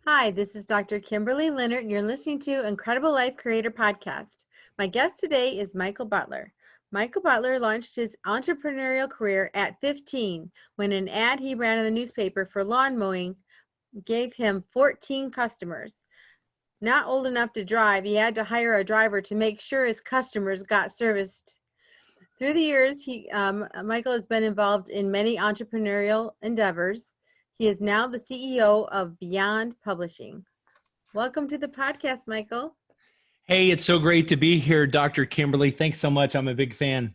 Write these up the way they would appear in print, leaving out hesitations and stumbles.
Hi, this is Dr. Kimberley Linert, and you're listening to Incredible Life Creator Podcast. My guest today is Michael Butler. Michael Butler launched his entrepreneurial career at 15 when an ad he ran in the newspaper for lawn mowing gave him 14 customers. Not old enough to drive, he had to hire a driver to make sure his customers got serviced. Through the years, Michael has been involved in many entrepreneurial endeavors. He is now the CEO of Beyond Publishing. Welcome to the podcast, Michael. Hey, it's so great to be here, Dr. Kimberly. Thanks so much. I'm a big fan.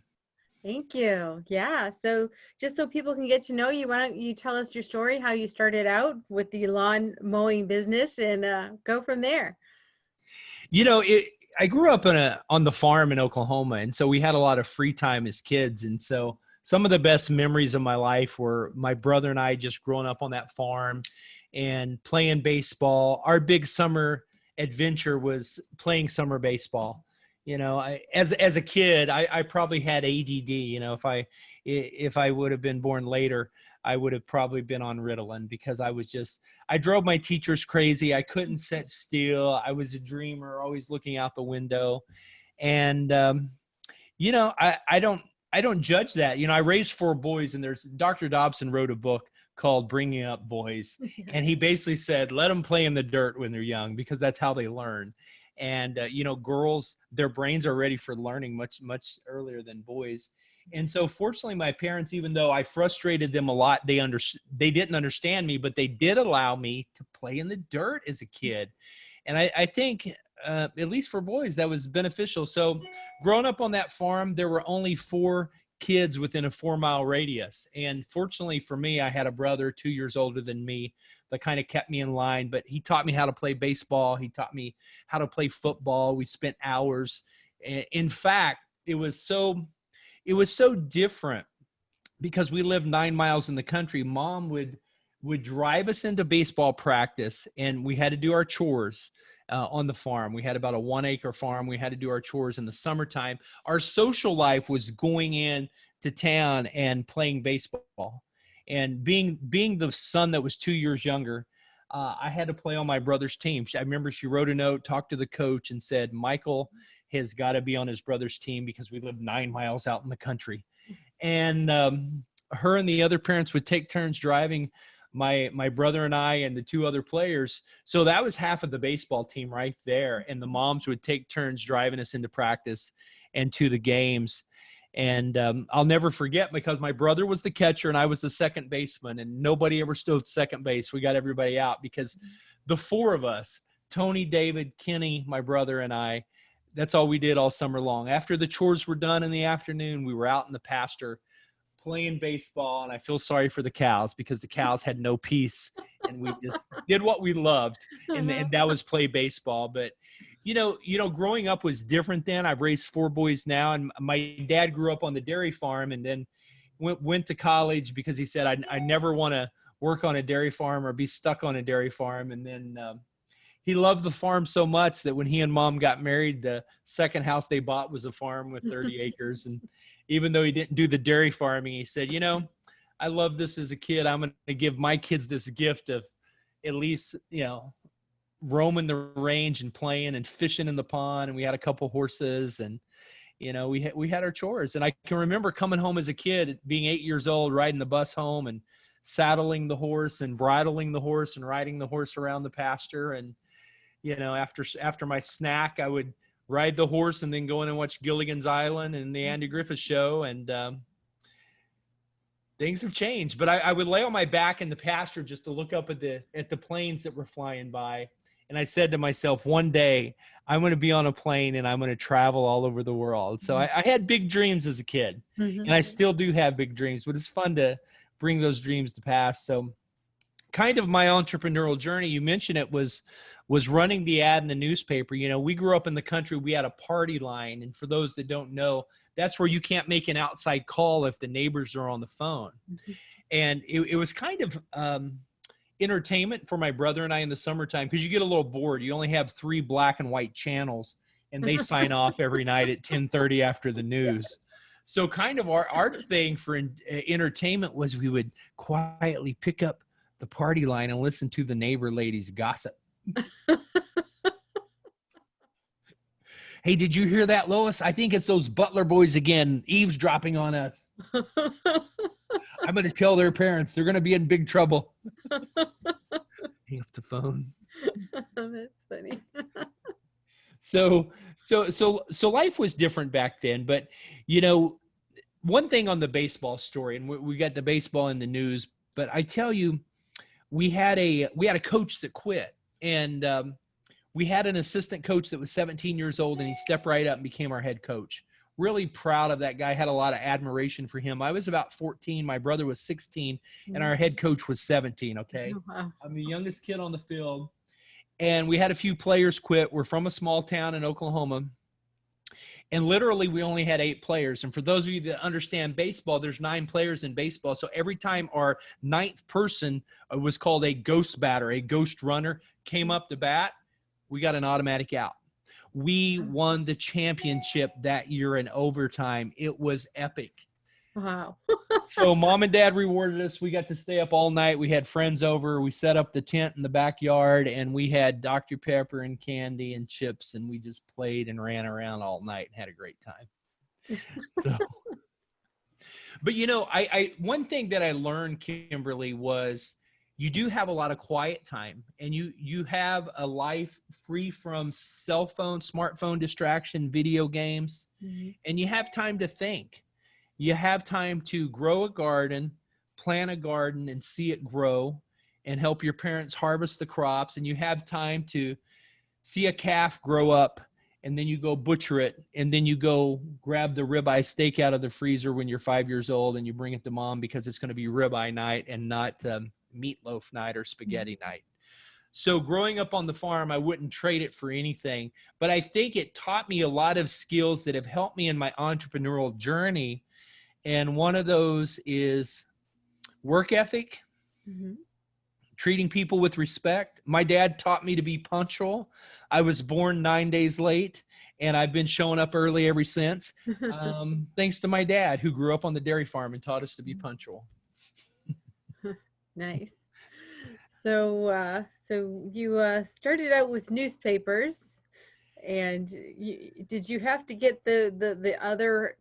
Thank you. Yeah. So just so people can get to know you, why don't you tell us your story, how you started out with the lawn mowing business, and go from there. You know, I grew up on the farm in Oklahoma, and so we had a lot of free time as kids. And so some of the best memories of my life were my brother and I just growing up on that farm and playing baseball. Our big summer adventure was playing summer baseball. You know, as a kid, I probably had ADD. You know, if I would have been born later, I would have probably been on Ritalin because I drove my teachers crazy. I couldn't sit still. I was a dreamer, always looking out the window. And, you know, I don't judge that. You know, I raised 4 boys, and Dr. Dobson wrote a book called Bringing Up Boys. And he basically said, let them play in the dirt when they're young, because that's how they learn. And, you know, girls, their brains are ready for learning much, much earlier than boys. And so fortunately, my parents, even though I frustrated them a lot, they didn't understand me, but they did allow me to play in the dirt as a kid. And I think, at least for boys, that was beneficial. So growing up on that farm, there were only 4 kids within a 4-mile radius. And fortunately for me, I had a brother 2 years older than me that kind of kept me in line, but he taught me how to play baseball. He taught me how to play football. We spent hours. In fact, it was so different because we lived 9 miles in the country. Mom would drive us into baseball practice, and we had to do our chores on the farm. We had about a 1-acre farm. We had to do our chores in the summertime. Our social life was going in to town and playing baseball. And being the son that was 2 years younger, I had to play on my brother's team. I remember she wrote a note, talked to the coach, and said, Michael has got to be on his brother's team because we live 9 miles out in the country. And her and the other parents would take turns driving my brother and I and the 2 other players. So that was half of the baseball team right there. And the moms would take turns driving us into practice and to the games. And I'll never forget, because my brother was the catcher and I was the second baseman, and nobody ever stood second base. We got everybody out because the 4 of us, Tony, David, Kenny, my brother, and I, that's all we did all summer long. After the chores were done in the afternoon, we were out in the pasture playing baseball. And I feel sorry for the cows because the cows had no peace, and we just did what we loved. And that was play baseball. But, you know, growing up was different then. I've raised 4 boys now, and my dad grew up on the dairy farm and then went to college because he said, I never want to work on a dairy farm or be stuck on a dairy farm. And then, he loved the farm so much that when he and Mom got married, the second house they bought was a farm with 30 acres. And even though he didn't do the dairy farming, he said, you know, I love this as a kid. I'm going to give my kids this gift of at least, you know, roaming the range and playing and fishing in the pond. And we had a couple horses, and, you know, we had our chores. And I can remember coming home as a kid, being 8 years old, riding the bus home and saddling the horse and bridling the horse and riding the horse around the pasture. And, you know, after my snack, I would ride the horse and then go in and watch Gilligan's Island and the Andy Griffith Show. And things have changed. But I would lay on my back in the pasture just to look up at the planes that were flying by. And I said to myself, one day I'm going to be on a plane and I'm going to travel all over the world. So I had big dreams as a kid, and I still do have big dreams, but it's fun to bring those dreams to pass. So kind of my entrepreneurial journey, you mentioned it, was running the ad in the newspaper. You know, we grew up in the country. We had a party line. And for those that don't know, that's where you can't make an outside call if the neighbors are on the phone. And it was kind of entertainment for my brother and I in the summertime, because you get a little bored. You only have 3 black and white channels, and they sign off every night at 10:30 after the news. So kind of our thing for entertainment was we would quietly pick up the party line and listen to the neighbor ladies gossip. Hey, did you hear that, Lois? I think it's those Butler boys again, eavesdropping on us. I'm going to tell their parents. They're going to be in big trouble. Hang up the phone. That's funny. So life was different back then. But, you know, one thing on the baseball story, and we got the baseball in the news, but I tell you, we had a coach that quit, and we had an assistant coach that was 17 years old, and he stepped right up and became our head coach. Really proud of that guy. Had a lot of admiration for him. I was about 14. My brother was 16, and our head coach was 17. Okay. Oh, wow. I'm the youngest kid on the field, and we had a few players quit. We're from a small town in Oklahoma, and literally we only had 8 players. And for those of you that understand baseball, there's 9 players in baseball. So every time our 9th person was called a ghost batter, a ghost runner, came up to bat, we got an automatic out. We won the championship that year in overtime. It was epic. Wow. So mom and dad rewarded us. We got to stay up all night. We had friends over. We set up the tent in the backyard, and we had Dr. Pepper and candy and chips, and we just played and ran around all night and had a great time. So, but you know, I one thing that I learned, Kimberly, was you do have a lot of quiet time, and you have a life free from cell phone, smartphone distraction, video games, and you have time to think. You have time to grow a garden, plant a garden, and see it grow, and help your parents harvest the crops. And you have time to see a calf grow up, and then you go butcher it, and then you go grab the ribeye steak out of the freezer when you're 5 years old, and you bring it to mom because it's going to be ribeye night and not meatloaf night or spaghetti night. So growing up on the farm, I wouldn't trade it for anything, but I think it taught me a lot of skills that have helped me in my entrepreneurial journey. And one of those is work ethic, treating people with respect. My dad taught me to be punctual. I was born 9 days late, and I've been showing up early ever since, thanks to my dad, who grew up on the dairy farm and taught us to be punctual. Nice. So you started out with newspapers, and did you have to get the other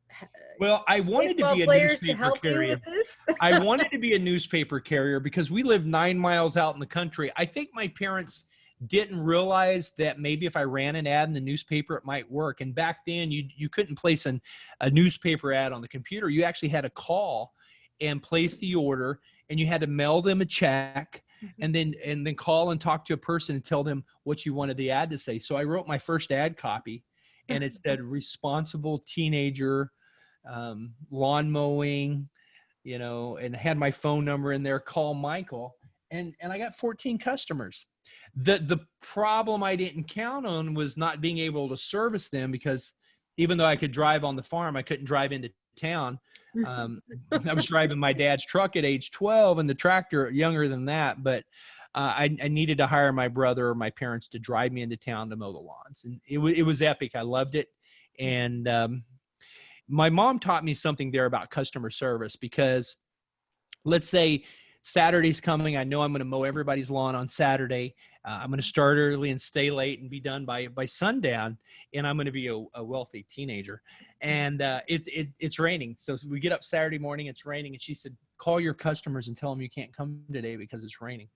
Well, I wanted to baseball be a players to newspaper help you carrier. with this? I wanted to be a newspaper carrier because we lived 9 miles out in the country. I think my parents didn't realize that maybe if I ran an ad in the newspaper, it might work. And back then, you couldn't place a newspaper ad on the computer. You actually had to call and place the order, and you had to mail them a check, and then call and talk to a person and tell them what you wanted the ad to say. So I wrote my first ad copy, and it said responsible teenager, lawn mowing, you know, and had my phone number in there, call Michael. And I got 14 customers. The problem I didn't count on was not being able to service them, because even though I could drive on the farm, I couldn't drive into town. I was driving my dad's truck at age 12 and the tractor younger than that. But I needed to hire my brother or my parents to drive me into town to mow the lawns. And it was epic. I loved it. And my mom taught me something there about customer service, because let's say Saturday's coming. I know I'm going to mow everybody's lawn on Saturday. I'm going to start early and stay late and be done by sundown. And I'm going to be a wealthy teenager. And it's raining. So we get up Saturday morning, it's raining. And she said, call your customers and tell them you can't come today because it's raining.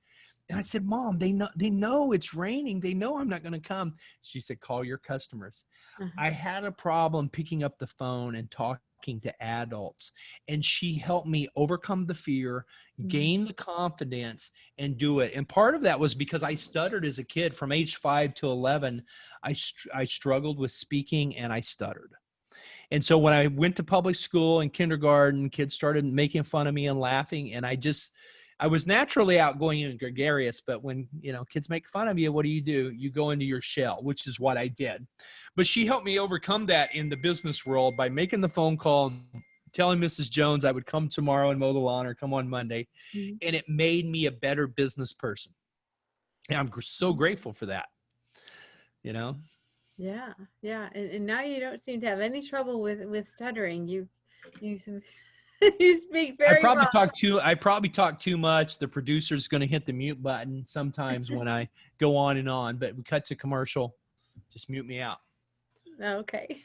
And I said, Mom, they know it's raining. They know I'm not going to come. She said, call your customers. I had a problem picking up the phone and talking to adults, and she helped me overcome the fear, gain the confidence, and do it. And part of that was because I stuttered as a kid. From age 5 to 11, I struggled with speaking, and I stuttered. And so when I went to public school and kindergarten, kids started making fun of me and laughing, and I was naturally outgoing and gregarious, but when, kids make fun of you, what do? You go into your shell, which is what I did. But she helped me overcome that in the business world by making the phone call, telling Mrs. Jones I would come tomorrow and mow the lawn or come on Monday. And it made me a better business person. And I'm so grateful for that, Yeah. And now you don't seem to have any trouble with stuttering. You You speak very well. I probably talk too much. The producer's going to hit the mute button sometimes when I go on and on, but we cut to commercial. Just mute me out. Okay.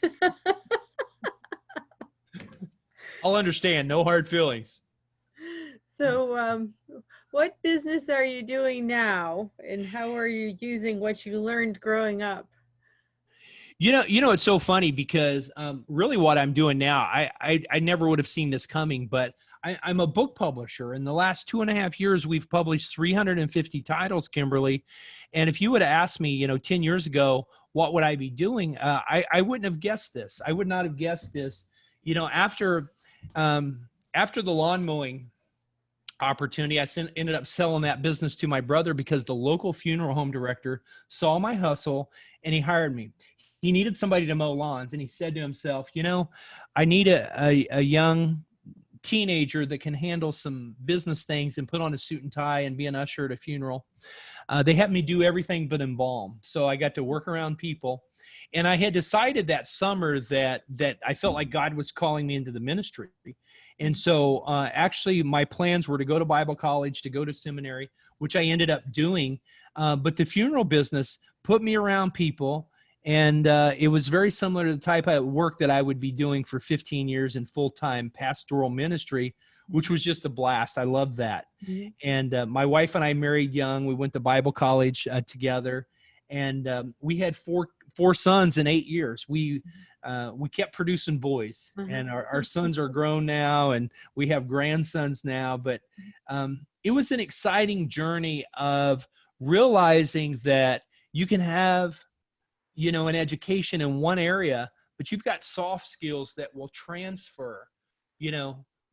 I'll understand. No hard feelings. So, what business are you doing now, and how are you using what you learned growing up? You know, it's so funny because really what I'm doing now, I never would have seen this coming, but I'm a book publisher. In the last 2.5 years, we've published 350 titles, Kimberly. And if you would have asked me, 10 years ago, what would I be doing? I wouldn't have guessed this. I would not have guessed this. After the lawn mowing opportunity, I ended up selling that business to my brother because the local funeral home director saw my hustle and he hired me. He needed somebody to mow lawns, and he said to himself, I need a young teenager that can handle some business things and put on a suit and tie and be an usher at a funeral. They had me do everything but embalm. So I got to work around people. And I had decided that summer that I felt like God was calling me into the ministry. And so actually my plans were to go to Bible college, to go to seminary, which I ended up doing. But the funeral business put me around people. And it was very similar to the type of work that I would be doing for 15 years in full-time pastoral ministry, which was just a blast. I loved that. Mm-hmm. And my wife and I married young. We went to Bible college together. And we had four sons in 8 years. We kept producing boys. Mm-hmm. And our sons are grown now, and we have grandsons now. But it was an exciting journey of realizing that you can have an education in one area, but you've got soft skills that will transfer,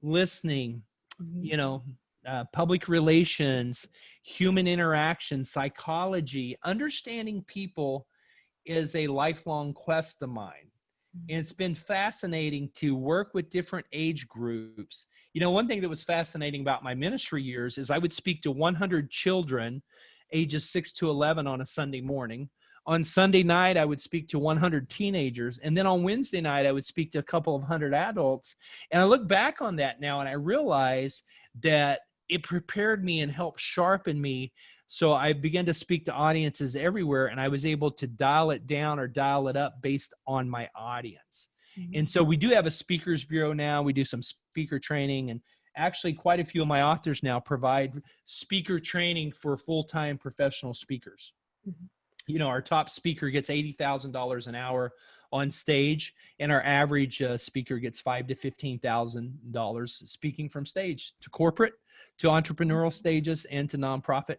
listening, public relations, human interaction, psychology. Understanding people is a lifelong quest of mine. And it's been fascinating to work with different age groups. One thing that was fascinating about my ministry years is I would speak to 100 children ages 6 to 11 on a Sunday morning. On Sunday night, I would speak to 100 teenagers. And then on Wednesday night, I would speak to a couple of 100 adults. And I look back on that now, and I realize that it prepared me and helped sharpen me. So I began to speak to audiences everywhere, and I was able to dial it down or dial it up based on my audience. Mm-hmm. And so we do have a speakers bureau now. We do some speaker training, and actually quite a few of my authors now provide speaker training for full-time professional speakers. Mm-hmm. Our top speaker gets $80,000 an hour on stage, and our average speaker gets $5,000 to $15,000 speaking from stage to corporate, to entrepreneurial stages, and to nonprofit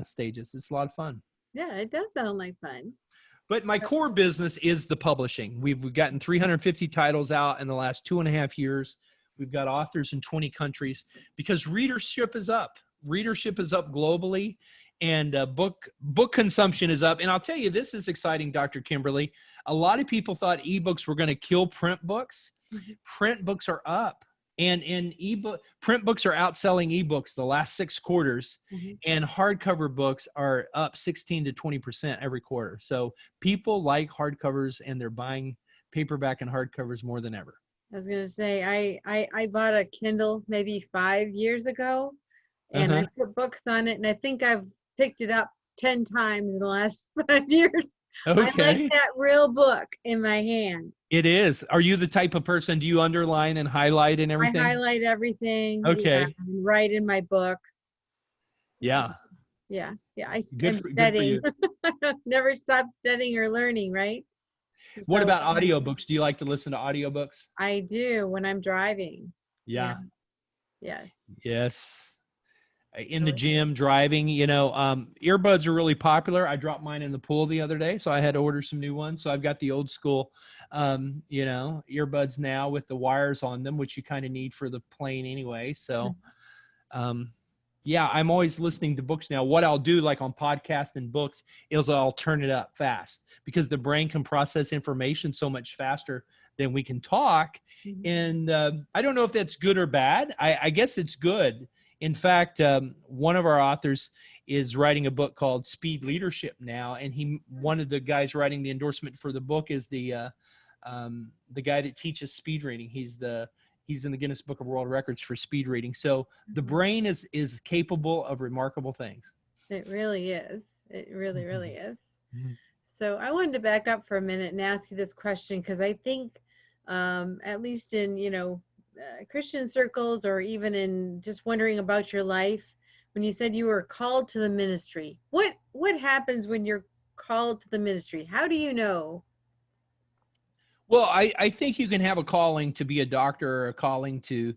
stages. It's a lot of fun. Yeah, it does sound like fun. But my core business is the publishing. We've gotten 350 titles out in the last 2.5 years. We've got authors in 20 countries because readership is up. Readership is up globally. And book consumption is up. And I'll tell you, this is exciting, Dr. Kimberly. A lot of people thought ebooks were going to kill print books. Mm-hmm. Print books are up. And print books are outselling ebooks the last 6 quarters. Mm-hmm. And hardcover books are up 16 to 20% every quarter. So people like hardcovers, and they're buying paperback and hardcovers more than ever. I was going to say, I bought a Kindle maybe 5 years ago, and I put books on it, and I think I've picked it up 10 times in the last 5 years. Okay. I like that real book in my hand. It is. Are you the type of person, do you underline and highlight and everything? I highlight everything. Okay. And write in my books. Yeah. Yeah. I'm studying. Never stop studying or learning, right? What about audiobooks? Do you like to listen to audiobooks? I do when I'm driving. Yeah. Yeah. Yes. In the gym, driving, earbuds are really popular. I dropped mine in the pool the other day, so I had to order some new ones. So I've got the old school, earbuds now with the wires on them, which you kind of need for the plane anyway. So, I'm always listening to books now. What I'll do, like on podcasts and books, is I'll turn it up fast because the brain can process information so much faster than we can talk. Mm-hmm. And I don't know if that's good or bad. I guess it's good. In fact, one of our authors is writing a book called Speed Leadership now, and one of the guys writing the endorsement for the book is the guy that teaches speed reading. He's the he's in the Guinness Book of World Records for speed reading. So the brain is capable of remarkable things. It really is. It really, really is. Mhm. So I wanted to back up for a minute and ask you this question, because I think, at least in, Christian circles, or even in just wondering about your life, when you said you were called to the ministry, what happens when you're called to the ministry? How do you know? Well, I think you can have a calling to be a doctor, or a calling to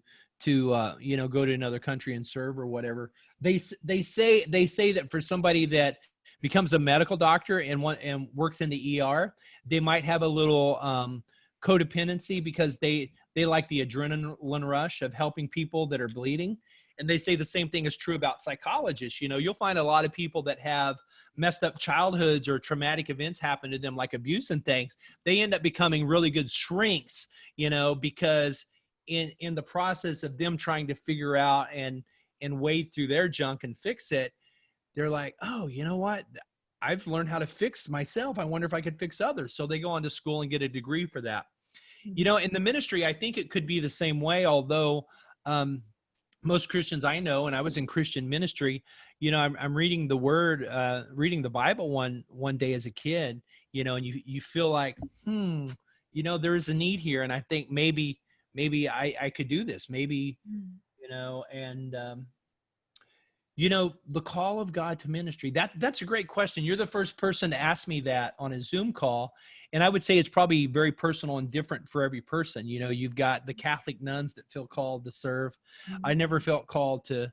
go to another country and serve or whatever. They say that for somebody that becomes a medical doctor and works in the ER, they might have a little codependency, because they like the adrenaline rush of helping people that are bleeding. And they say the same thing is true about psychologists. You'll find a lot of people that have messed up childhoods or traumatic events happen to them, like abuse and things. They end up becoming really good shrinks, because in the process of them trying to figure out and wade through their junk and fix it, they're like, oh, you know what? I've learned how to fix myself. I wonder if I could fix others. So they go on to school and get a degree for that. In the ministry, I think it could be the same way, although most Christians I know, and I was in Christian ministry, I'm reading the word, reading the Bible one day as a kid, and you feel like, there is a need here. And I think maybe I could do this, maybe, and the call of God to ministry, that's a great question. You're the first person to ask me that on a Zoom call. And I would say it's probably very personal and different for every person. You've got the Catholic nuns that feel called to serve. I never felt called to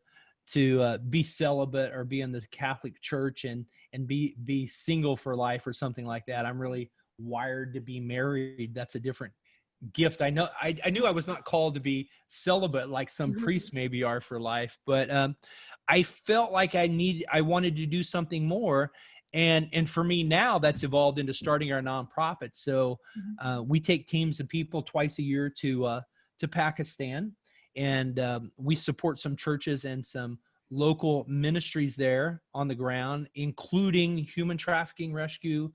be celibate or be in the Catholic Church and be single for life or something like that. I'm really wired to be married. That's a different gift. I know I knew I was not called to be celibate like some priests maybe are for life, but I felt like I wanted to do something more. And for me now, that's evolved into starting our nonprofit. So we take teams of people twice a year to Pakistan, and we support some churches and some local ministries there on the ground, including human trafficking rescue,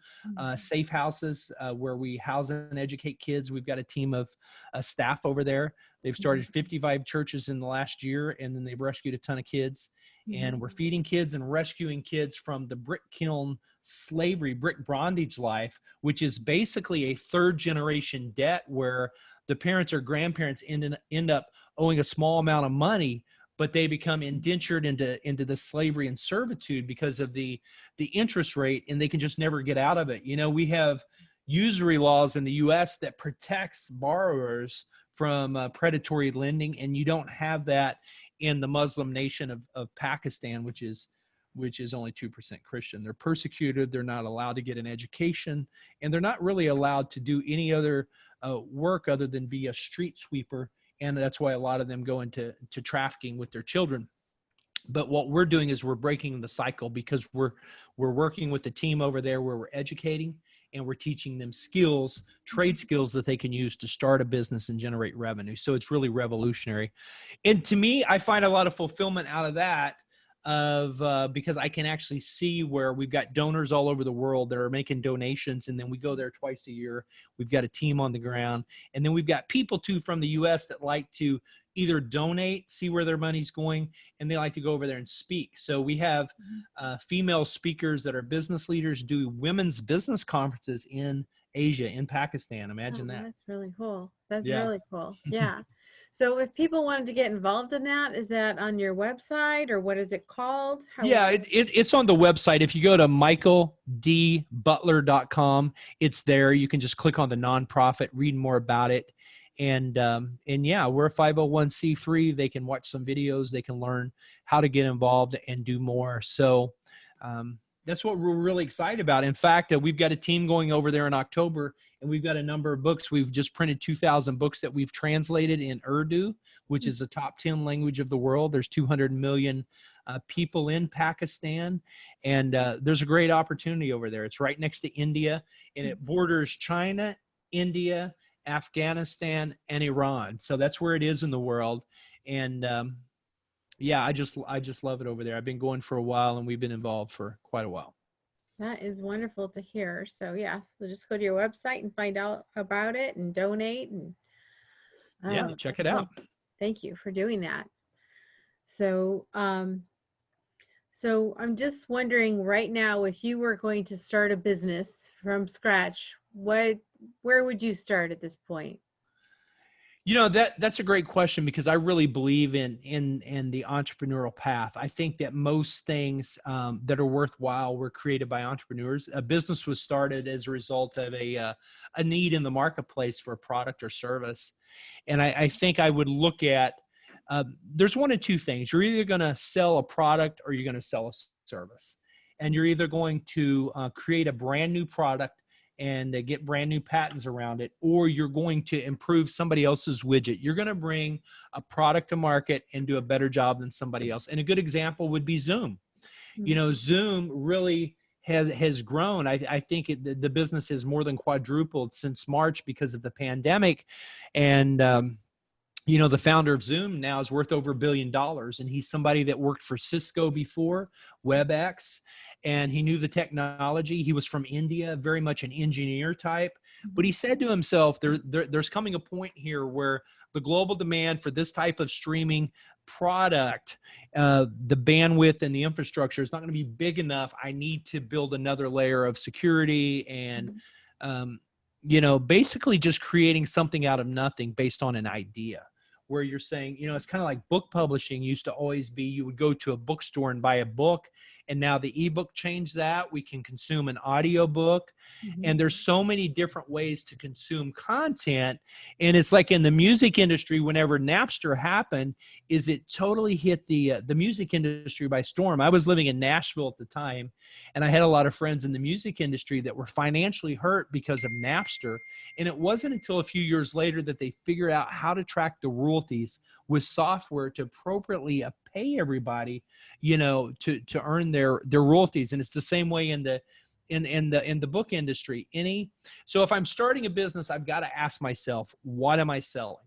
safe houses where we house and educate kids. We've got a team of staff over there. They've started 55 churches in the last year, and then they've rescued a ton of kids. And we're feeding kids and rescuing kids from the brick kiln slavery, brick bondage life, which is basically a third generation debt where the parents or grandparents end up owing a small amount of money, but they become indentured into the slavery and servitude because of the interest rate, and they can just never get out of it. We have usury laws in the U.S. that protects borrowers from predatory lending, and you don't have that in the Muslim nation of Pakistan, which is only 2% Christian. They're persecuted. They're not allowed to get an education, and they're not really allowed to do any other work other than be a street sweeper. And that's why a lot of them go into trafficking with their children. But what we're doing is we're breaking the cycle, because we're working with the team over there where we're educating and we're teaching them skills, trade skills that they can use to start a business and generate revenue. So it's really revolutionary. And to me, I find a lot of fulfillment out of that, because I can actually see where we've got donors all over the world that are making donations, and then we go there twice a year. We've got a team on the ground, and then we've got people too from the U.S. that like to either donate, see where their money's going, and they like to go over there and speak. So we have female speakers that are business leaders do women's business conferences in Asia, in Pakistan. Imagine that. That's really cool. That's really cool. Yeah. So if people wanted to get involved in that, is that on your website, or what is it called? It's on the website. If you go to michaeldbutler.com, it's there. You can just click on the nonprofit, read more about it. And yeah, we're a 501c3. They can watch some videos. They can learn how to get involved and do more. So that's what we're really excited about. In fact, we've got a team going over there in October, and we've got a number of books. We've just printed 2,000 books that we've translated in Urdu, which is the top 10 language of the world. There's 200 million people in Pakistan, and there's a great opportunity over there. It's right next to India, and it borders China, India, Afghanistan, and Iran. So that's where it is in the world. And yeah, I just love it over there. I've been going for a while, and we've been involved for quite a while. That is wonderful to hear. So yeah, so just go to your website and find out about it and donate. And Yeah, Oh, check it well, out. thank you for doing that. So, so I'm just wondering right now, if you were going to start a business from scratch, where would you start at this point? That's a great question, because I really believe in the entrepreneurial path. I think that most things that are worthwhile were created by entrepreneurs. A business was started as a result of a need in the marketplace for a product or service. And I think I would look at, there's one of two things. You're either going to sell a product or you're going to sell a service. And you're either going to create a brand new product and get brand new patents around it, or you're going to improve somebody else's widget. You're going to bring a product to market and do a better job than somebody else. And a good example would be Zoom. Zoom really has grown. I think the business has more than quadrupled since March because of the pandemic. And the founder of Zoom now is worth over $1 billion. And he's somebody that worked for Cisco before, WebEx, and he knew the technology. He was from India, very much an engineer type. But he said to himself, there's coming a point here where the global demand for this type of streaming product, the bandwidth and the infrastructure is not going to be big enough. I need to build another layer of security and, basically just creating something out of nothing based on an idea. Where you're saying, it's kind of like book publishing used to always be, you would go to a bookstore and buy a book. And now the ebook changed that. We can consume an audio book. And there's so many different ways to consume content. And it's like in the music industry, whenever Napster happened, is it totally hit the music industry by storm. I was living in Nashville at the time, and I had a lot of friends in the music industry that were financially hurt because of Napster. And it wasn't until a few years later that they figured out how to track the royalties with software to appropriately pay everybody, to earn their royalties. And it's the same way in the book industry. So if I'm starting a business, I've got to ask myself, what am I selling?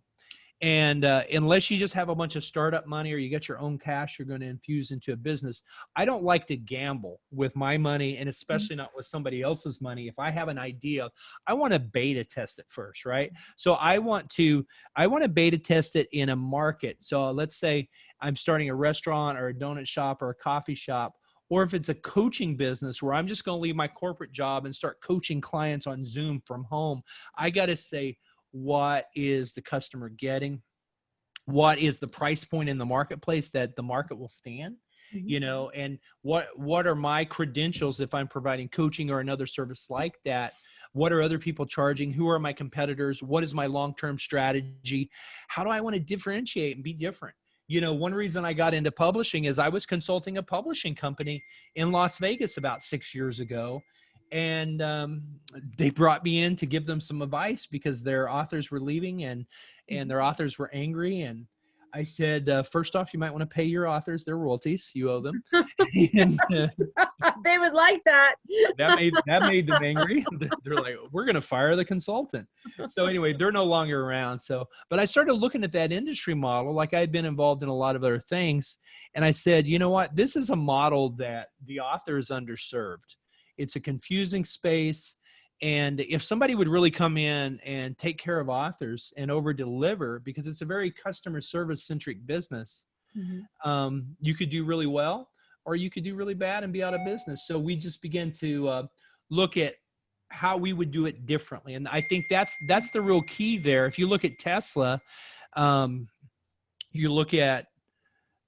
And unless you just have a bunch of startup money or you get your own cash you're going to infuse into a business, I don't like to gamble with my money, and especially not with somebody else's money. If I have an idea, I want to beta test it first, right? So I want to beta test it in a market. So let's say I'm starting a restaurant or a donut shop or a coffee shop. Or if it's a coaching business where I'm just going to leave my corporate job and start coaching clients on Zoom from home, I got to say, what is the customer getting? What is the price point in the marketplace that the market will stand? And what are my credentials if I'm providing coaching or another service like that? What are other people charging? Who are my competitors? What is my long-term strategy? How do I want to differentiate and be different? One reason I got into publishing is I was consulting a publishing company in Las Vegas about 6 years ago. And they brought me in to give them some advice because their authors were leaving and their authors were angry. And I said, first off, you might want to pay your authors their royalties. You owe them. And, They would like that. that made them angry. They're like, we're going to fire the consultant. So anyway, they're no longer around. But I started looking at that industry model, like I'd been involved in a lot of other things. And I said, you know what? This is a model that the author is underserved. It's a confusing space. And if somebody would really come in and take care of authors and over deliver, because it's a very customer service centric business, you could do really well, or you could do really bad and be out of business. So we just began to look at how we would do it differently. And I think that's the real key there. If you look at Tesla, you look at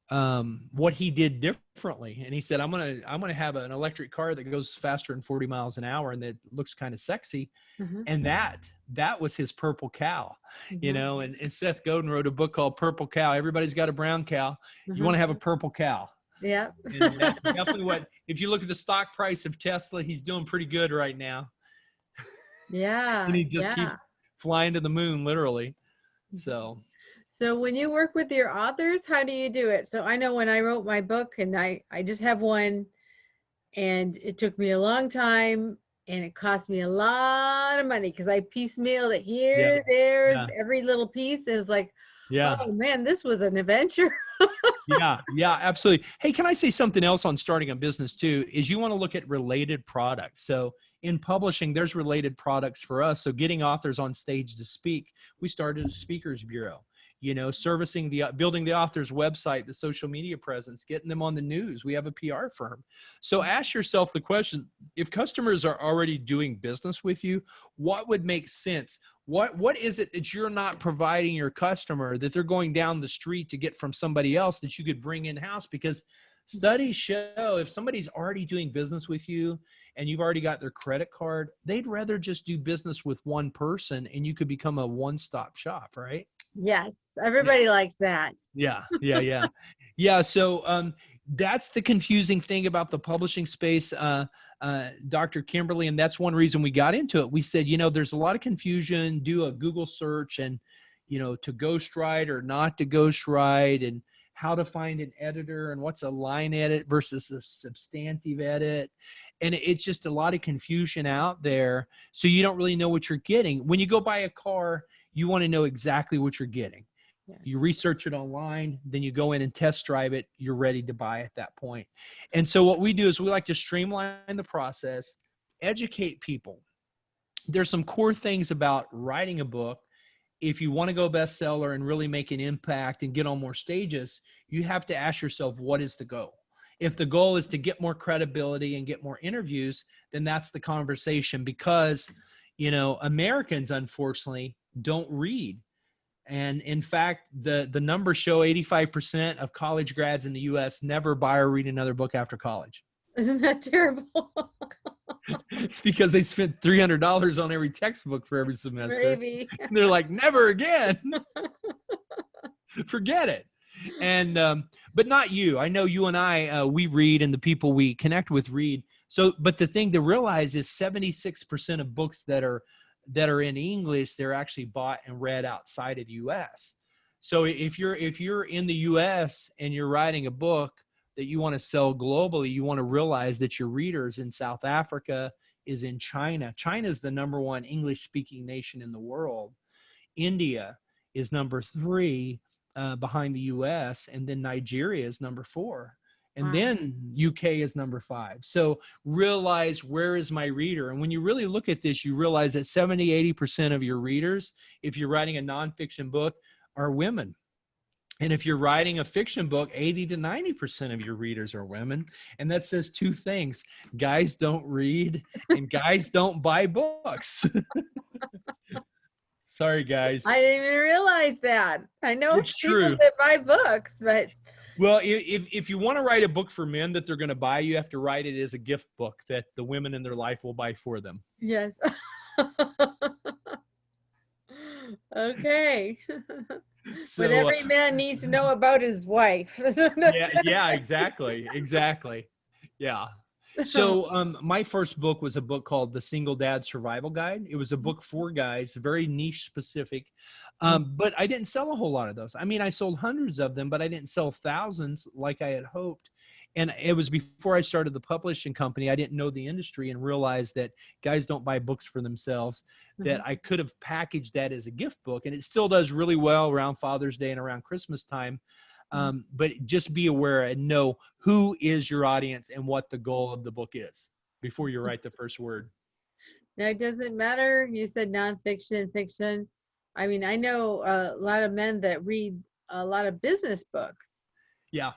what he did differently. And he said, I'm going to have an electric car that goes faster than 40 miles an hour and that looks kind of sexy. And that was his purple cow, and Seth Godin wrote a book called Purple Cow. Everybody's got a brown cow. You want to have a purple cow. Yeah. And that's definitely if you look at the stock price of Tesla, he's doing pretty good right now. Yeah. And he just keeps flying to the moon, literally. So when you work with your authors, how do you do it? So I know when I wrote my book, and I just have one, and it took me a long time, and it cost me a lot of money because I piecemealed it here, there, every little piece. And it's like, oh man, this was an adventure. Yeah, absolutely. Hey, can I say something else on starting a business too? Is you want to look at related products. So in publishing, there's related products for us. So getting authors on stage to speak, we started a speakers bureau. Servicing building the author's website, the social media presence, getting them on the news. We have a PR firm. So ask yourself the question: if customers are already doing business with you, what would make sense? What is it that you're not providing your customer that they're going down the street to get from somebody else that you could bring in-house? Because studies show if somebody's already doing business with you and you've already got their credit card, they'd rather just do business with one person and you could become a one-stop shop, right? Yes, Yeah. everybody likes that. Yeah. So that's the confusing thing about the publishing space, Dr. Kimberly. And that's one reason we got into it. We said, there's a lot of confusion. Do a Google search and, to ghostwrite or not to ghostwrite, and how to find an editor and what's a line edit versus a substantive edit. And it's just a lot of confusion out there. So you don't really know what you're getting. When you go buy a car, you want to know exactly what you're getting. Yeah. You research it online, then you go in and test drive it. You're ready to buy at that point. And so what we do is we like to streamline the process, educate people. There's some core things about writing a book. If you want to go bestseller and really make an impact and get on more stages, you have to ask yourself, what is the goal? If the goal is to get more credibility and get more interviews, then that's the conversation, because, Americans, unfortunately, don't read. And in fact, the numbers show 85% of college grads in the U.S. never buy or read another book after college. Isn't that terrible? It's because they spent $300 on every textbook for every semester. Maybe. And they're like, never again. Forget it. And but not you. I know you and I, we read, and the people we connect with read. So, but the thing to realize is 76% of books that are in English, they're actually bought and read outside of the U.S. So if you're in the U.S. and you're writing a book that you want to sell globally, you want to realize that your readers in South Africa, is in China. China is the number one English-speaking nation in the world. India is number 3 behind the U.S., and then Nigeria is number 4. And then UK is number 5. So realize, where is my reader? And when you really look at this, you realize that 70-80% of your readers, if you're writing a nonfiction book, are women. And if you're writing a fiction book, 80-90% of your readers are women. And that says 2 things: guys don't read, and guys don't buy books. Sorry, guys. I didn't even realize that. I know it's people true that buy books, but... Well, if you want to write a book for men that they're going to buy, you have to write it as a gift book that the women in their life will buy for them. Yes. Okay. So, but every man needs to know about his wife. yeah, exactly. Yeah. So my first book was a book called The Single Dad Survival Guide. It was a book for guys, very niche specific. But I didn't sell a whole lot of those. I mean, I sold hundreds of them, but I didn't sell thousands like I had hoped. And it was before I started the publishing company. I didn't know the industry and realized that guys don't buy books for themselves, that I could have packaged that as a gift book. And it still does really well around Father's Day and around Christmas time. But just be aware and know who is your audience and what the goal of the book is before you write the first word. Now, does it matter? You said nonfiction, fiction. I mean, I know a lot of men that read a lot of business books. Yeah,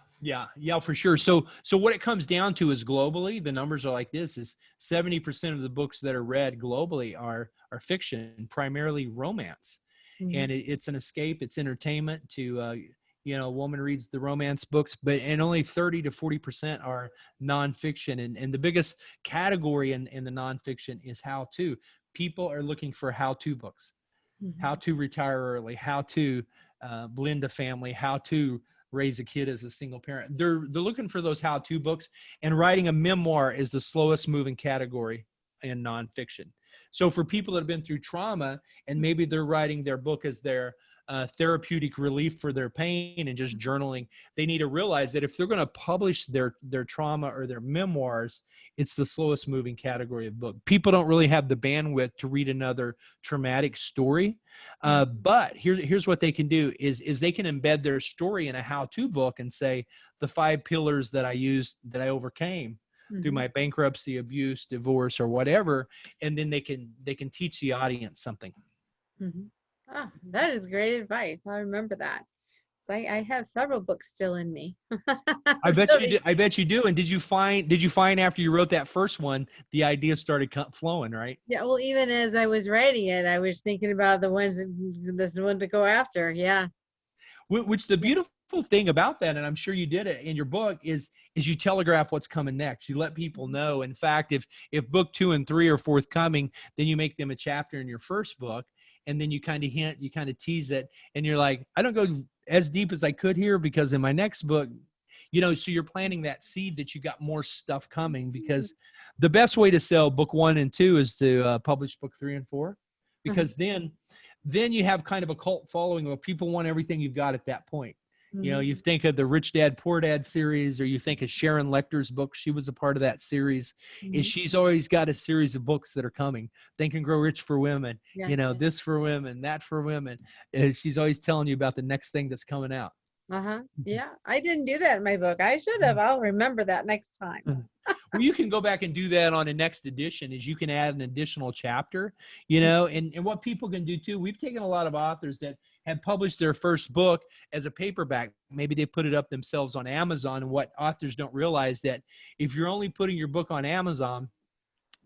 for sure. So what it comes down to is, globally, the numbers are like this: is 70% of the books that are read globally are fiction, primarily romance. And it's an escape, it's entertainment to, a woman reads the romance books, and only 30-40% are nonfiction. And the biggest category in the nonfiction is how-to. People are looking for how-to books, how to retire early, how to blend a family, how to raise a kid as a single parent. They're looking for those how-to books, and writing a memoir is the slowest moving category in nonfiction. So for people that have been through trauma, and maybe they're writing their book as their therapeutic relief for their pain and just journaling. They need to realize that if they're going to publish their trauma or their memoirs, it's the slowest moving category of book. People don't really have the bandwidth to read another traumatic story. But here's what they can do is they can embed their story in a how-to book and say the 5 pillars that I used, that I overcame through my bankruptcy, abuse, divorce, or whatever. And then they can teach the audience something. Ah, that is great advice. I remember that. I have several books still in me. I bet you do. I bet you do. And did you find after you wrote that first one, the idea started flowing, right? Yeah. Well, even as I was writing it, I was thinking about the ones to go after. Yeah. Which the beautiful thing about that, and I'm sure you did it in your book, is you telegraph what's coming next. You let people know. In fact, if book 2 and 3 are forthcoming, then you make them a chapter in your first book. And then you kind of hint, you kind of tease it, and you're like, I don't go as deep as I could here because in my next book, so you're planting that seed that you got more stuff coming, because the best way to sell book 1 and 2 is to publish book 3 and 4, because then you have kind of a cult following where people want everything you've got at that point. You think of the Rich Dad, Poor Dad series, or you think of Sharon Lecter's book. She was a part of that series. And she's always got a series of books that are coming. Think and Grow Rich for women, this for women, that for women. She's always telling you about the next thing that's coming out. Yeah, I didn't do that in my book. I should have. I'll remember that next time. Well, you can go back and do that on the next edition, is you can add an additional chapter, and what people can do too. We've taken a lot of authors that have published their first book as a paperback. Maybe they put it up themselves on Amazon. And what authors don't realize, that if you're only putting your book on Amazon,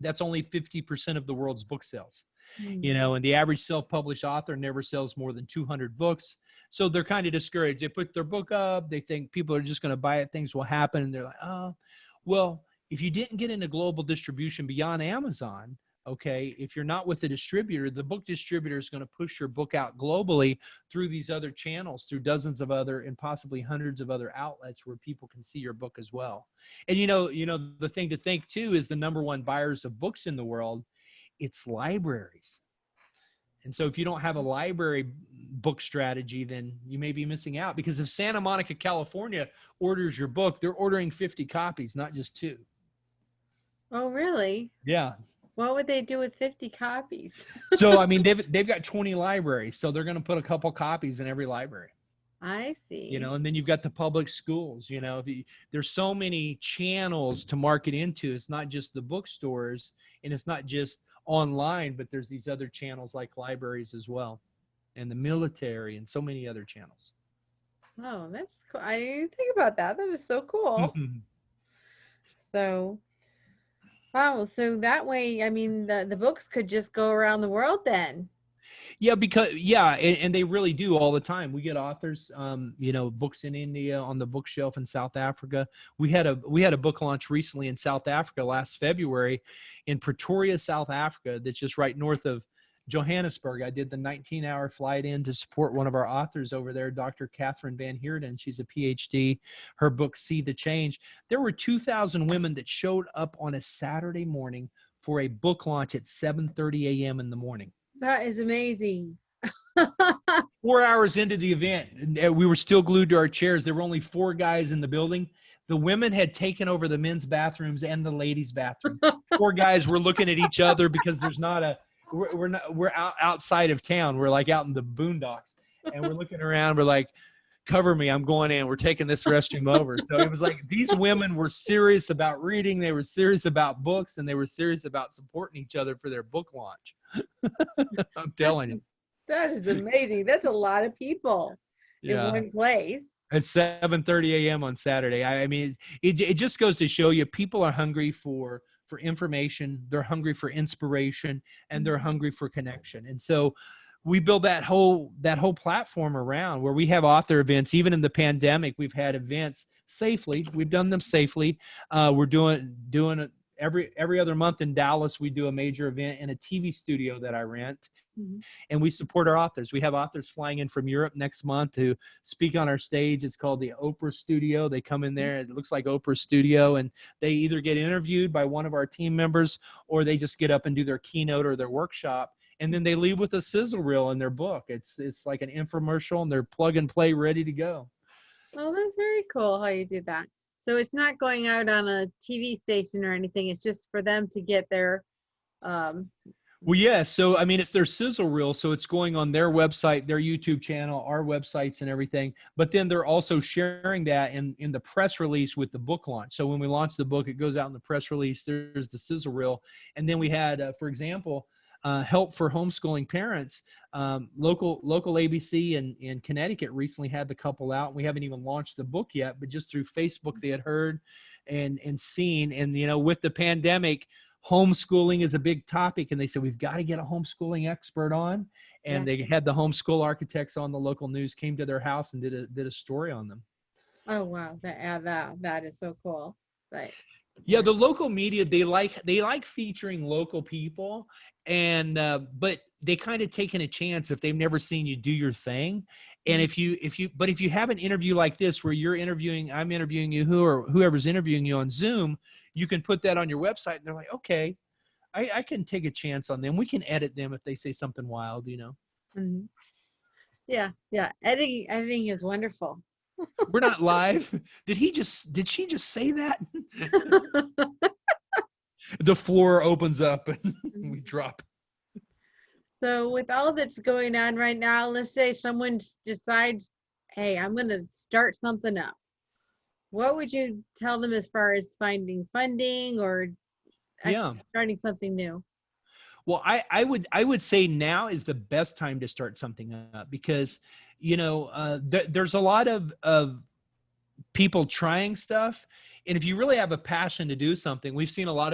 that's only 50% of the world's book sales. And the average self-published author never sells more than 200 books. So they're kind of discouraged. They put their book up. They think people are just going to buy it. Things will happen. And they're like, oh, well, if you didn't get into global distribution beyond Amazon, okay, if you're not with the distributor, the book distributor is going to push your book out globally through these other channels, through dozens of other and possibly hundreds of other outlets where people can see your book as well. And, the thing to think too is the number one buyers of books in the world, it's libraries. And so if you don't have a library book strategy, then you may be missing out, because if Santa Monica, California orders your book, they're ordering 50 copies, not just 2. Oh, really? Yeah. What would they do with 50 copies? So, I mean, they've got 20 libraries, so they're going to put a couple copies in every library. I see. And then you've got the public schools. There's so many channels to market into. It's not just the bookstores, and it's not just online, but there's these other channels like libraries as well, and the military, and so many other channels. Oh, that's cool. I didn't even think about that. That is so cool. So, wow. So that way, I mean, the books could just go around the world then. Yeah, and they really do all the time. We get authors, books in India, on the bookshelf in South Africa. We had a book launch recently in South Africa last February, in Pretoria, South Africa. That's just right north of Johannesburg. I did the 19-hour flight in to support one of our authors over there, Dr. Catherine Van Heerden. She's a PhD. Her book, See the Change. There were 2,000 women that showed up on a Saturday morning for a book launch at 7:30 a.m. in the morning. That is amazing. 4 hours into the event, and we were still glued to our chairs. There were only 4 guys in the building. The women had taken over the men's bathrooms and the ladies' bathroom. 4 guys were looking at each other because there's not we're outside of town. We're like out in the boondocks, and we're looking around. We're like, cover me, I'm going in. We're taking this restroom over. So it was like these women were serious about reading. They were serious about books, and they were serious about supporting each other for their book launch. I'm telling you. That is amazing. That's a lot of people in one place. At 7:30 a.m. on Saturday. I mean, it just goes to show you, people are hungry for information. They're hungry for inspiration, and they're hungry for connection. And so we build that whole platform around where we have author events. Even in the pandemic, we've had events safely. We've done them safely. We're doing it every other month in Dallas. We do a major event in a TV studio that I rent. And we support our authors. We have authors flying in from Europe next month to speak on our stage. It's called the Oprah Studio. They come in there. It looks like Oprah Studio, and they either get interviewed by one of our team members, or they just get up and do their keynote or their workshop. and then they leave with a sizzle reel in their book. It's like an infomercial, and they're plug and play, ready to go. Oh, that's very cool how you do that. So it's not going out on a TV station or anything. It's just for them to get their um Well, yeah. So, I mean, it's their sizzle reel. So it's going on their website, their YouTube channel, our websites and everything. But then they're also sharing that in the press release with the book launch. So when we launch the book, it goes out in the press release. There's the sizzle reel. And then we had, for example, help for homeschooling parents. Local ABC in Connecticut recently had the couple out. We haven't even launched the book yet, but just through Facebook, they had heard and seen. And, you know, with the pandemic, homeschooling is a big topic, and they said, we've got to get a homeschooling expert on. And they had the homeschool architects on the local news, came to their house and did a story on them. Oh, wow. That is so cool. Right. Yeah, the local media, they like featuring local people, and but they kind of taking a chance if they've never seen you do your thing. And if you have an interview like this where I'm interviewing you, whoever's interviewing you on Zoom, you can put that on your website, and they're like, okay, I can take a chance on them. We can edit them if they say something wild, you know. Mm-hmm. Yeah. Editing is wonderful. We're not live. Did she just say that? The floor opens up and we drop. So with all that's going on right now, let's say someone decides, hey, I'm going to start something up. What would you tell them as far as finding funding or starting something new? Well, I would say now is the best time to start something up, because, you know, there's a lot of people trying stuff. And if you really have a passion to do something, we've seen a lot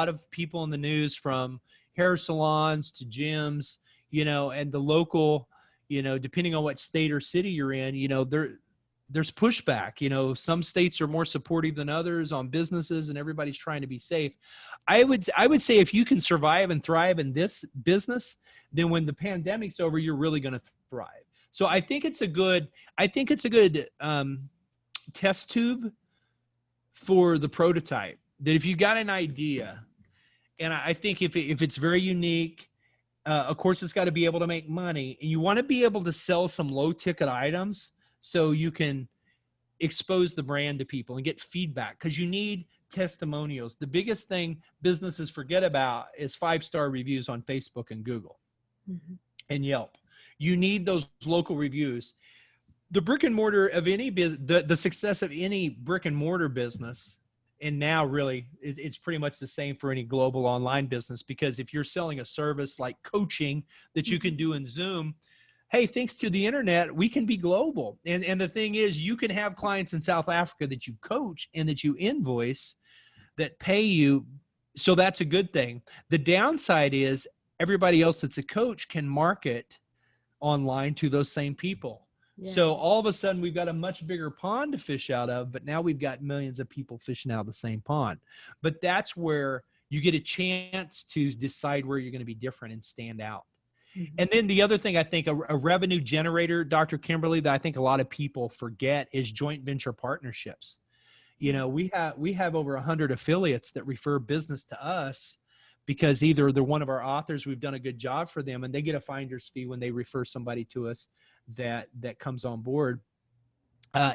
of people in the news, from hair salons to gyms, you know, and the local, you know, depending on what state or city you're in, you know, there's pushback. You know, some states are more supportive than others on businesses, and everybody's trying to be safe. I would say if you can survive and thrive in this business, then when the pandemic's over, you're really going to thrive. So I think it's a good test tube for the prototype, that if you got an idea, and I think if it's very unique, of course it's got to be able to make money, and you want to be able to sell some low ticket items so you can expose the brand to people and get feedback, because you need testimonials. The biggest thing businesses forget about is 5-star reviews on Facebook and Google and Yelp. You need those local reviews. The brick and mortar of any business, the success of any brick and mortar business, and now really it's pretty much the same for any global online business, because if you're selling a service like coaching that you can do in Zoom, hey, thanks to the internet, we can be global. And the thing is, you can have clients in South Africa that you coach and that you invoice, that pay you. So that's a good thing. The downside is everybody else that's a coach can market online to those same people. Yeah. So all of a sudden we've got a much bigger pond to fish out of, but now we've got millions of people fishing out of the same pond. But that's where you get a chance to decide where you're going to be different and stand out. And then the other thing, I think a revenue generator, Dr. Kimberly, that I think a lot of people forget is joint venture partnerships. You know, we have over 100 affiliates that refer business to us, because either they're one of our authors, we've done a good job for them, and they get a finder's fee when they refer somebody to us that comes on board.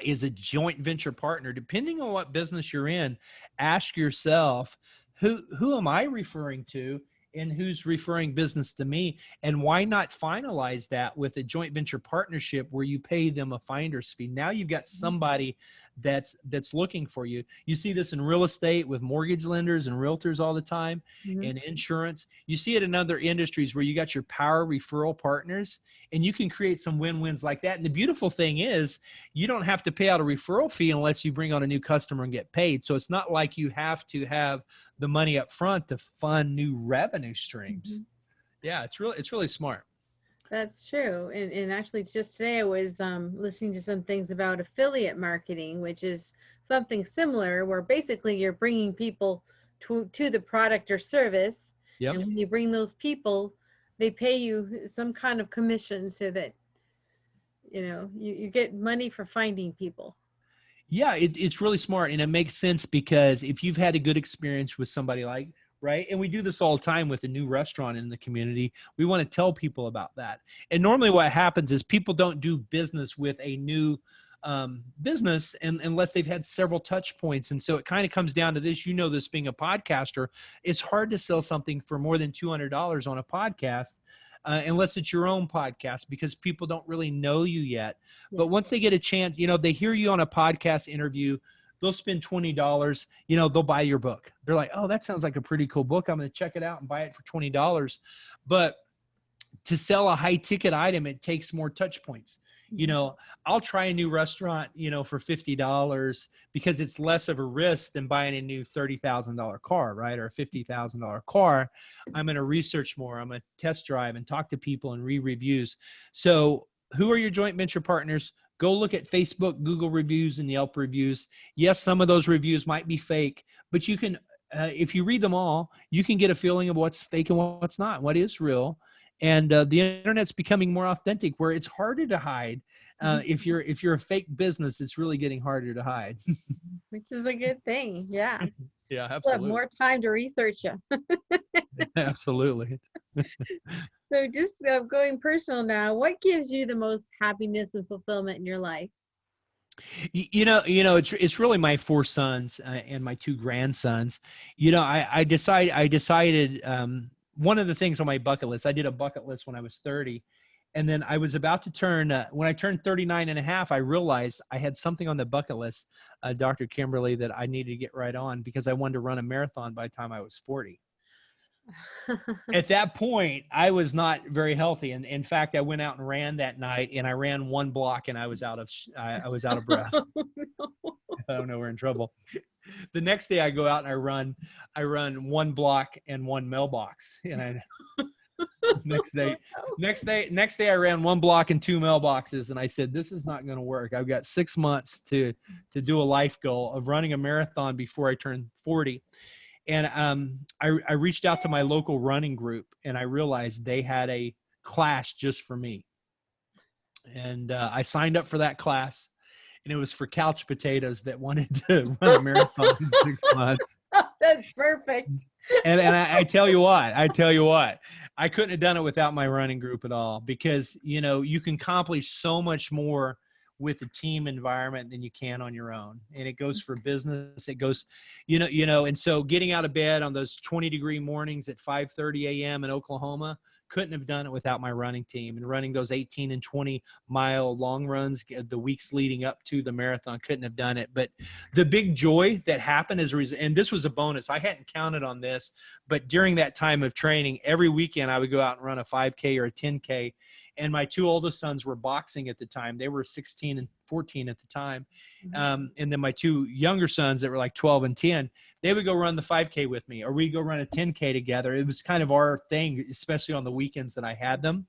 Is a joint venture partner. Depending on what business you're in, ask yourself, who am I referring to, and who's referring business to me, and why not finalize that with a joint venture partnership where you pay them a finder's fee? Now you've got somebody that's looking for you. You see this in real estate with mortgage lenders and realtors all the time, and insurance. You see it in other industries where you got your power referral partners, and you can create some win-wins like that. And the beautiful thing is, you don't have to pay out a referral fee unless you bring on a new customer and get paid. So it's not like you have to have the money up front to fund new revenue streams. Yeah, it's really smart. That's true. And actually just today I was listening to some things about affiliate marketing, which is something similar, where basically you're bringing people to the product or service. Yep. And when you bring those people, they pay you some kind of commission, so that, you know, you get money for finding people. Yeah, it's really smart, and it makes sense, because if you've had a good experience with somebody like right? And we do this all the time with a new restaurant in the community. We want to tell people about that. And normally what happens is people don't do business with a new business unless they've had several touch points. And so it kind of comes down to this, this being a podcaster, it's hard to sell something for more than $200 on a podcast. Unless it's your own podcast, because people don't really know you yet. Yeah. But once they get a chance, they hear you on a podcast interview, they'll spend $20, they'll buy your book. They're like, oh, that sounds like a pretty cool book. I'm going to check it out and buy it for $20. But to sell a high ticket item, it takes more touch points. I'll try a new restaurant, for $50 because it's less of a risk than buying a new $30,000 car, right? Or a $50,000 car. I'm going to research more. I'm going to test drive and talk to people and read reviews. So who are your joint venture partners? Go look at Facebook, Google reviews, and Yelp reviews. Yes, some of those reviews might be fake, but you can, if you read them all, you can get a feeling of what's fake and what's not, what is real. And the internet's becoming more authentic, where it's harder to hide. If you're a fake business, it's really getting harder to hide. Which is a good thing. Yeah. Yeah, absolutely. We'll have more time to research you. Absolutely. So just going personal now, what gives you the most happiness and fulfillment in your life? It's really my 4 sons and my 2 grandsons. I decided one of the things on my bucket list, I did a bucket list when I was 30. And then I was about to turn, when I turned 39 and a half, I realized I had something on the bucket list, Dr. Kimberly, that I needed to get right on, because I wanted to run a marathon by the time I was 40. At that point, I was not very healthy. And in fact, I went out and ran that night, and I ran 1 block and I was out of breath. Oh, no. Oh no, we're in trouble. The next day I go out and I run 1 block and 1 mailbox. And next day I ran 1 block and 2 mailboxes. And I said, this is not going to work. I've got 6 months to do a life goal of running a marathon before I turn 40. And I reached out to my local running group, and I realized they had a class just for me. And I signed up for that class, and it was for couch potatoes that wanted to run a marathon in 6 months. That's perfect. And I tell you what, I couldn't have done it without my running group at all, because, you can accomplish so much more with a team environment than you can on your own. And it goes for business. It goes, and so getting out of bed on those 20-degree mornings at 5:30 a.m. in Oklahoma, couldn't have done it without my running team, and running those 18 and 20-mile long runs the weeks leading up to the marathon. Couldn't have done it. But the big joy that happened and this was a bonus. I hadn't counted on this, but during that time of training, every weekend I would go out and run a 5K or a 10K. And my 2 oldest sons were boxing at the time. They were 16 and 14 at the time. And then my 2 younger sons that were like 12 and 10, they would go run the 5K with me, or we'd go run a 10K together. It was kind of our thing, especially on the weekends that I had them.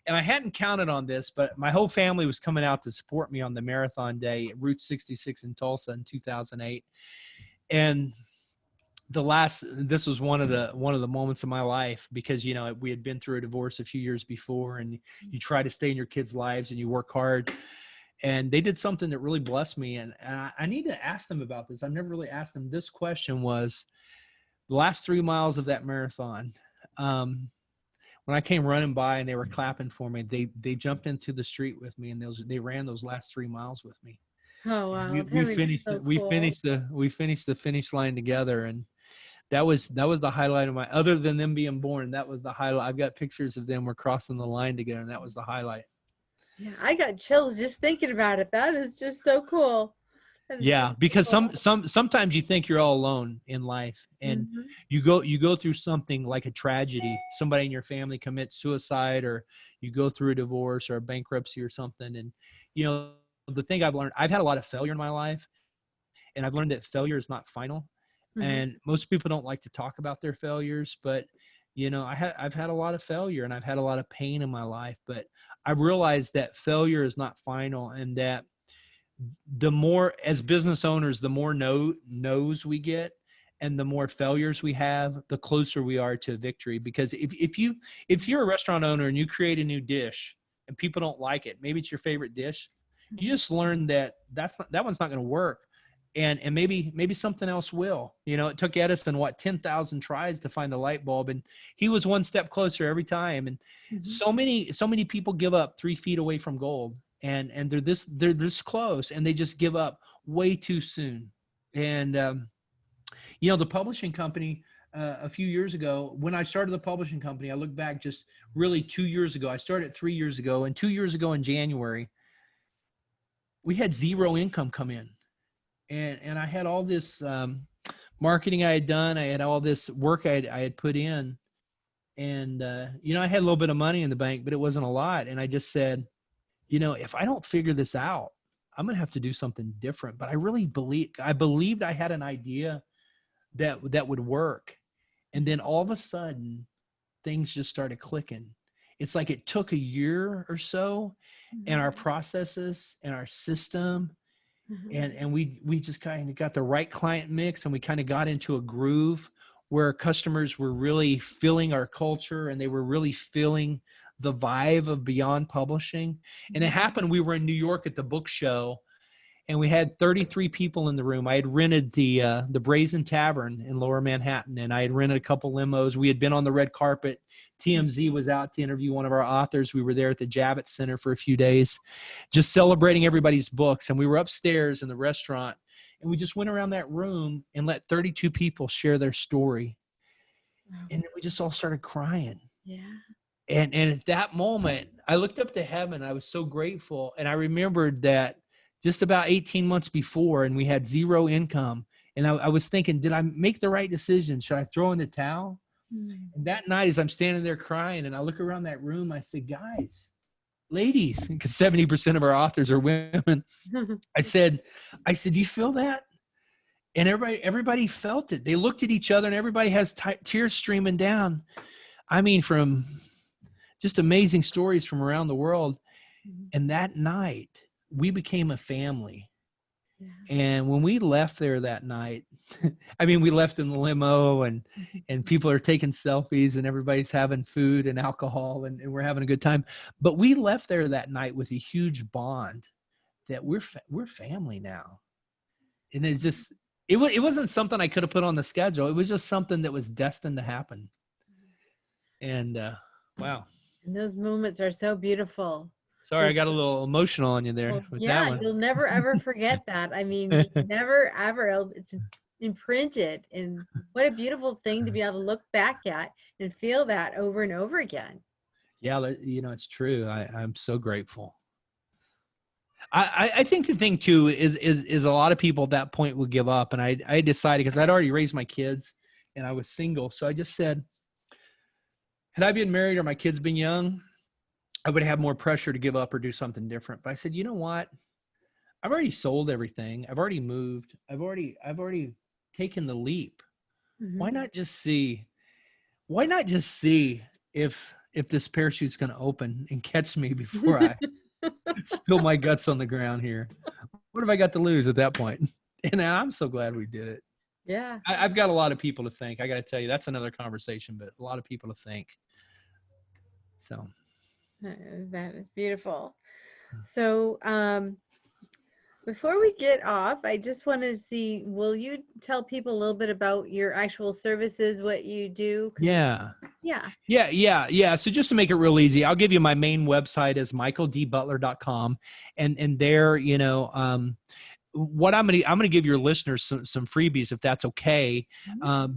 And I hadn't counted on this, but my whole family was coming out to support me on the marathon day at Route 66 in Tulsa in 2008. And this was one of the moments of my life, because, we had been through a divorce a few years before, and you try to stay in your kids' lives and you work hard, and they did something that really blessed me. And I need to ask them about this. I've never really asked them. This question was the last 3 miles of that marathon. When I came running by and they were clapping for me, they jumped into the street with me, and they ran those last 3 miles with me. Oh wow! We finished the finish line together, and that was the highlight of other than them being born, that was the highlight. I've got pictures of them. We're crossing the line together, and that was the highlight. Yeah, I got chills just thinking about it. That is just so cool. Yeah, because sometimes you think you're all alone in life, and you go through something like a tragedy. Somebody in your family commits suicide, or you go through a divorce or a bankruptcy or something. And the thing I've learned, I've had a lot of failure in my life, and I've learned that failure is not final. And most people don't like to talk about their failures, but I've had a lot of failure, and I've had a lot of pain in my life, but I realized that failure is not final, and that the more, as business owners, the more no's we get and the more failures we have, the closer we are to victory. Because if you're a restaurant owner and you create a new dish and people don't like it, maybe it's your favorite dish, you just learn that that one's not going to work. and maybe something else will. It took Edison 10,000 tries to find the light bulb, and he was one step closer every time. And so many people give up 3 feet away from gold, and they're this close, and they just give up way too soon. And the publishing company, a few years ago, when I started the publishing company, I look back just really 2 years ago. I started 3 years ago, and 2 years ago in January, we had zero income come in. And I had all this marketing I had done. I had all this work I had put in. And, I had a little bit of money in the bank, but it wasn't a lot. And I just said, if I don't figure this out, I'm going to have to do something different. But I believed I had an idea that would work. And then all of a sudden, things just started clicking. It's like it took a year or so, and our processes and our system, and we just kind of got the right client mix, and we kind of got into a groove where customers were really feeling our culture, and they were really feeling the vibe of Beyond Publishing. And it happened, we were in New York at the book show, and we had 33 people in the room. I had rented the Brazen Tavern in Lower Manhattan, and I had rented a couple limos. We had been on the red carpet. TMZ was out to interview one of our authors. We were there at the Javits Center for a few days, just celebrating everybody's books. And we were upstairs in the restaurant, and we just went around that room and let 32 people share their story. And then we just all started crying. Yeah. And at that moment, I looked up to heaven. I was so grateful. And I remembered that just about 18 months before, and we had zero income. And I was thinking, did I make the right decision? Should I throw in the towel? And that night, as I'm standing there crying, and I look around that room, I said, guys, ladies, because 70% of our authors are women. I said, do you feel that? And everybody felt it. They looked at each other, and everybody has tears streaming down. I mean, from just amazing stories from around the world. And that night, we became a family. Yeah. And when we left there that night, we left in the limo, and people are taking selfies, and everybody's having food and alcohol, and we're having a good time. But we left there that night with a huge bond that we're family now. And it's just, it wasn't something I could have put on the schedule. It was just something that was destined to happen. And wow. And those moments are so beautiful. Sorry, I got a little emotional on you there. Well, with yeah, that one. You'll never ever forget that. Never ever. It's imprinted, and what a beautiful thing to be able to look back at and feel that over and over again. Yeah, it's true. I'm so grateful. I think the thing too is a lot of people at that point would give up, and I decided, because I'd already raised my kids and I was single, so I just said, had I been married or my kids been young, I would have more pressure to give up or do something different. But I said, you know what? I've already sold everything. I've already moved. I've already taken the leap. Why not just see if this parachute's going to open and catch me before I spill my guts on the ground here? What have I got to lose at that point? And I'm so glad we did it. Yeah. I've got a lot of people to thank. I got to tell you, that's another conversation, but a lot of people to thank. So. That is beautiful. So before we get off, I just want to see, will you tell people a little bit about your actual services, what you do? Yeah. So just to make it real easy, I'll give you my main website is michaeldbutler.com. And there, what I'm gonna give your listeners some freebies, if that's okay.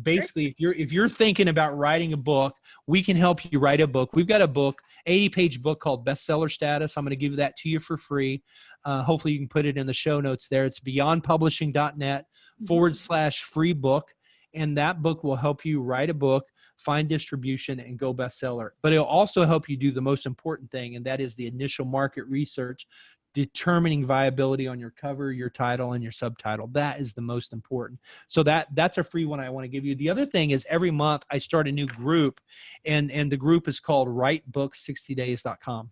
Basically, if you're thinking about writing a book, we can help you write a book. We've got a book, 80-page book called Bestseller Status. I'm gonna give that to you for free. Hopefully you can put it in the show notes there. It's beyondpublishing.net/free book. And that book will help you write a book, find distribution, and go bestseller. But it'll also help you do the most important thing, and that is the initial market research, determining viability on your cover, your title, and your subtitle. That is the most important. So that's a free one I want to give you. The other thing is, every month I start a new group, and the group is called WriteBook60days.com.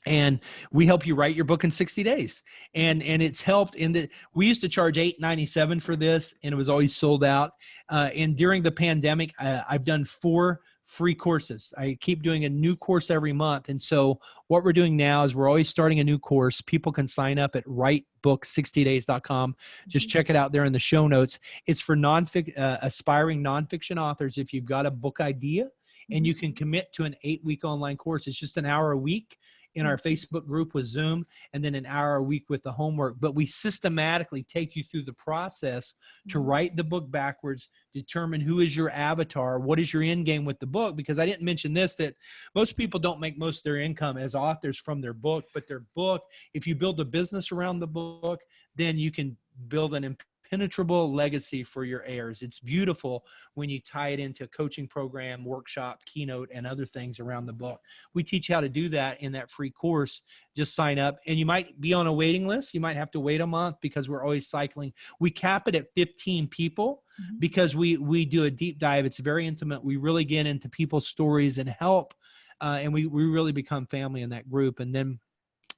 And we help you write your book in 60 days. And it's helped in that we used to charge $8.97 for this, and it was always sold out. And during the pandemic, I've done four free courses. I keep doing a new course every month. And so what we're doing now is we're always starting a new course. People can sign up at writebook60days.com. Just check it out there in the show notes. It's for aspiring nonfiction authors. If you've got a book idea and you can commit to an 8-week online course, it's just an hour a week in our Facebook group with Zoom, and then an hour a week with the homework. But we systematically take you through the process to write the book backwards, determine who is your avatar, what is your end game with the book. Because I didn't mention this, that most people don't make most of their income as authors from their book, but their book, if you build a business around the book, then you can build an impenetrable legacy for your heirs. It's beautiful when you tie it into a coaching program, workshop, keynote, and other things around the book. We teach how to do that in that free course. Just sign up, and you might be on a waiting list. You might have to wait a month because we're always cycling. We cap it at 15 people because we do a deep dive. It's very intimate. We really get into people's stories and help, and we really become family in that group. And then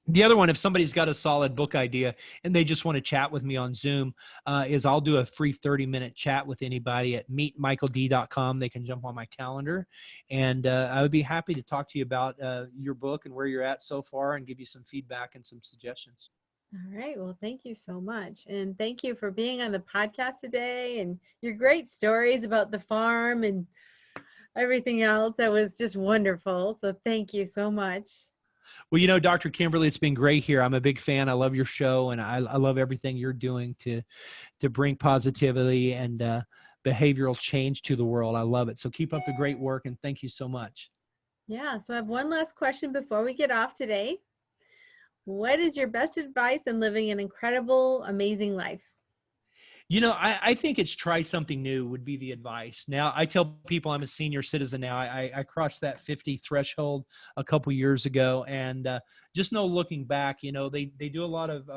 the other one, if somebody's got a solid book idea and they just want to chat with me on Zoom, is I'll do a free 30-minute chat with anybody at meetmichaeld.com. They can jump on my calendar, and I would be happy to talk to you about your book and where you're at so far and give you some feedback and some suggestions. All right. Well, thank you so much. And thank you for being on the podcast today and your great stories about the farm and everything else. That was just wonderful. So thank you so much. Well, Dr. Kimberley, it's been great here. I'm a big fan. I love your show, and I love everything you're doing to bring positivity and behavioral change to the world. I love it. So keep up the great work, and thank you so much. Yeah. So I have one last question before we get off today. What is your best advice in living an incredible, amazing life? I think it's try something new would be the advice. Now, I tell people I'm a senior citizen now. I crossed that 50 threshold a couple years ago, and just know looking back, they do a lot of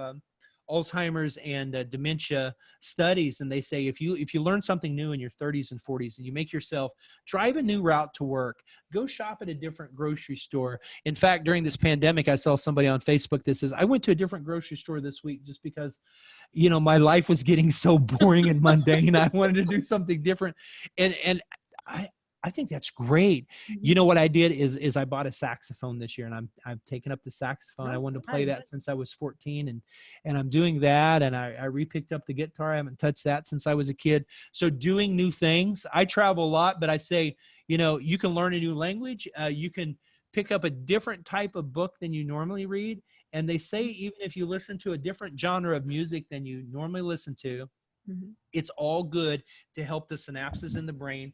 Alzheimer's and dementia studies, and they say if you learn something new in your 30s and 40s and you make yourself drive a new route to work, go shop at a different grocery store. In fact, during this pandemic, I saw somebody on Facebook that says, I went to a different grocery store this week just because my life was getting so boring and mundane. I wanted to do something different. And I think that's great. What I did is I bought a saxophone this year, and I'm taking up the saxophone. I wanted to play that since I was 14, and I'm doing that. And I repicked up the guitar. I haven't touched that since I was a kid. So doing new things. I travel a lot, but I say, you can learn a new language. You can pick up a different type of book than you normally read. And they say, even if you listen to a different genre of music than you normally listen to, it's all good to help the synapses in the brain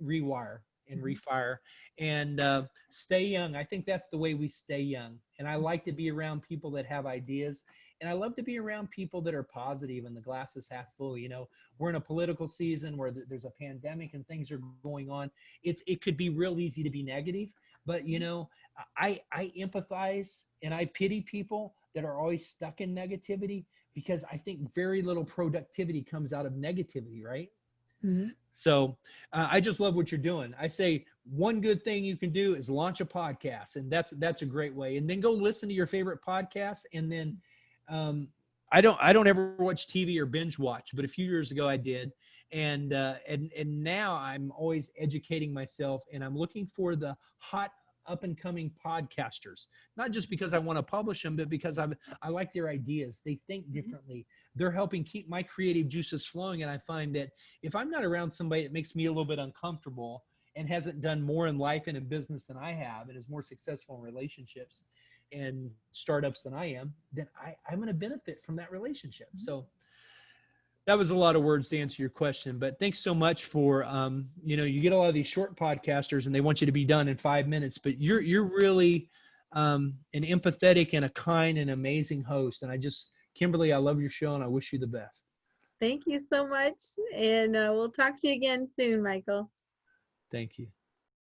rewire and refire and stay young. I think that's the way we stay young. And I like to be around people that have ideas, and I love to be around people that are positive and the glass is half full. We're in a political season where there's a pandemic and things are going on. It could be real easy to be negative, but I empathize and I pity people that are always stuck in negativity, because I think very little productivity comes out of negativity, right? So I just love what you're doing. I say one good thing you can do is launch a podcast, and that's a great way. And then go listen to your favorite podcast. And then I don't ever watch TV or binge watch, but a few years ago I did. And now I'm always educating myself, and I'm looking for the hot up and coming podcasters, not just because I want to publish them, but because I like their ideas. They think differently. They're helping keep my creative juices flowing. And I find that if I'm not around somebody that makes me a little bit uncomfortable and hasn't done more in life and in business than I have, and is more successful in relationships and startups than I am, then I'm going to benefit from that relationship. So that was a lot of words to answer your question, but thanks so much for, you get a lot of these short podcasters and they want you to be done in 5 minutes, but you're really an empathetic and a kind and amazing host. And Kimberly, I love your show, and I wish you the best. Thank you so much. And we'll talk to you again soon, Michael. Thank you.